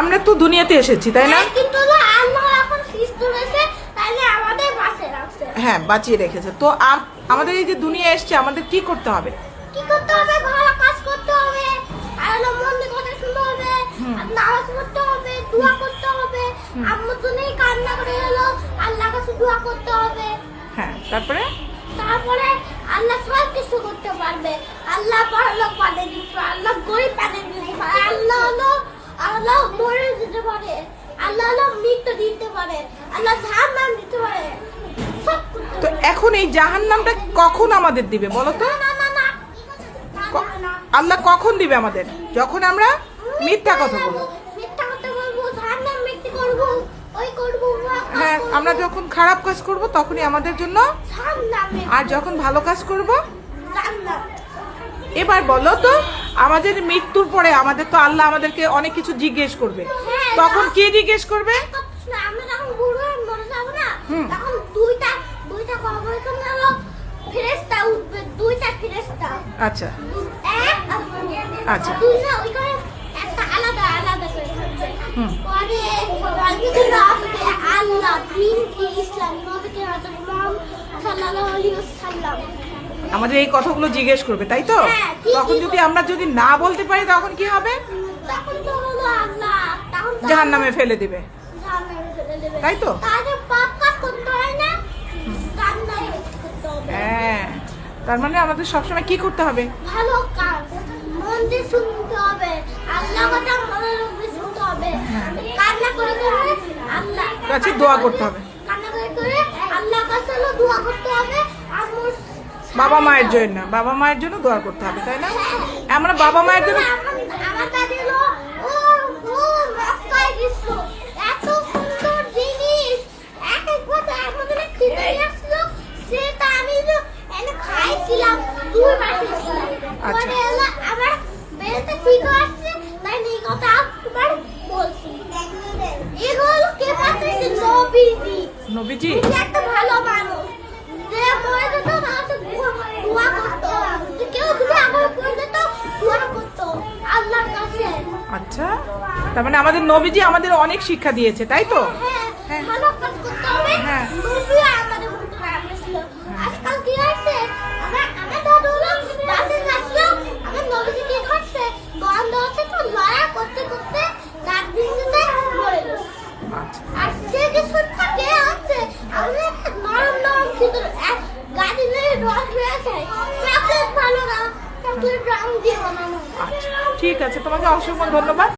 আমরা তো দুনিয়াতে এসেছি, তাই না? কিন্তু আল্লাহ এখন সৃষ্টি করেছে, তাইলে আমাদের বাঁচিয়ে রাখছে। হ্যাঁ, বাঁচিয়ে রেখেছে। তো আমাদের এই যে দুনিয়া এসছে, আমাদের কি করতে হবে? কি করতে হবে? ভালো কাজ করতে হবে, আর হলো মন্দির কথা শুনতে হবে, আর নামাজ পড়তে হবে, দোয়া করতে হবে। আম্মুর জন্যই কান্না করে হলো আল্লাহর কাছে দোয়া করতে হবে। হ্যাঁ, তারপরে আল্লাহ সব কিছু করতে পারবে। আল্লাহ বড়লোক বানিয়ে দিতে পারে, আল্লাহ গরিব বানিয়ে দিতে পারে, আল্লাহ মরে দিতে পারে, আল্লাহ মৃত্যু দিতে পারে, আল্লাহ জাহান্নাম দিতে পারে, সব করতে তো পারে। এখন এই জাহান্নামটা কখন আমাদের দিবে বলো তো? না না না আল্লাহ কখন দিবে আমাদের? যখন আমরা মিথ্যা কথা বলবো। মিথ্যা কথা বলবো, জাহান্নাম মৃত্যু করবো, ওই করবো। হ্যাঁ, আমরা যখন খারাপ কাজ করব তখনই আমাদের জন্য, আর যখন ভালো কাজ করব। এবার বলো তো, আমাদের মৃত্যুর পরে আমাদের তো আল্লাহ আমাদেরকে অনেক কিছু জিজ্ঞেস করবে, তখন কি জিজ্ঞেস করবে? আমরা যখন বুড়ো হয়ে মরে যাবো না, তখন দুইটা কবরের সামনে হলো ফেরেশতা উঠবে, দুইটা ফেরেশতা। আচ্ছা এক আর আচ্ছা। দুইটা ওইখানে একটা আলাদা আলাদা করে থাকবে। পরে আল্লাহ দিন কি ইসলাম নবী কে হযরত মুহাম্মদ সাল্লাল্লাহু আলাইহি ওয়াসাল্লাম আমাদের এই কথাগুলো জিজ্ঞেস করবে, তাই তো? হ্যাঁ, তখন যদি আমরা না বলতে পারি তখন কি হবে? তখন তো হলো আল্লাহ তখন জাহান্নামে ফেলে দিবে, জাহান্নামে ফেলে দেবে। তাই তো? তাহলে পাপ কাজ করতে হয় না, জাহান্নামে করতে হবে। হ্যাঁ, তার মানে আমাদের সবসময় কি করতে হবে? ভালো কাজ, মন দিয়ে শুনতে হবে, আল্লাহ কথা মনে রেখে শুনতে হবে, কান্না করে করে আল্লাহ কাছে দোয়া করতে হবে, কান্না করে করে আল্লাহর কাছে হলো দোয়া করতে হবে। আম্মুর বাবা মায়ের জন্য, বাবা মায়ের জন্য দোয়া করতে হবে, তাই না? আমরা বাবা মায়ের জন্য। আমার দাদি হলো ও মক্কায় গেছিল, এত সুন্দর জিনিস, একবার তো আমাদের খিদে আসলো, সেটা আমি এনে খাইছিলাম, দুইবার খেয়েছিলাম। আচ্ছা। পরে হলো আমার বেরোতে ঠিক আসছে, তাই এই কথা একবার বলছি। এগুলো কে পাঠিয়েছে? নবীজি। নবীজি উনি একটা ভালো মানুষ, যে মরে যেত না তো দোয়া করতো, কেউ যদি আমার পড়ে যেত দোয়া করতো আল্লাহর কাছে। আচ্ছা, তার মানে আমাদের নবীজি আমাদের অনেক শিক্ষা দিয়েছে, তাই তো? হ্যাঁ, ভালো কাজ করতে হবে। হ্যাঁ। নবী আমাদের বলতে রাখছিল। আজকাল কি হয়েছে, আমার দাদু হলো বাসে যাচ্ছিল, আমার নবীজি কি করছে, গন্ধ হচ্ছে তো লড়া করতে করতে নাক ভিজতে মরে গেছে। আচ্ছা, আর সে কিছু থাকে আছে, আমি একটা নরম নরম ভিতরে এক গাড়ি নিয়ে রস হয়েছে, চকলেট ভালো না, চকলেট রং দিয়ে বানানো। আচ্ছা, ঠিক আছে, তোমাকে অসংখ্য ধন্যবাদ।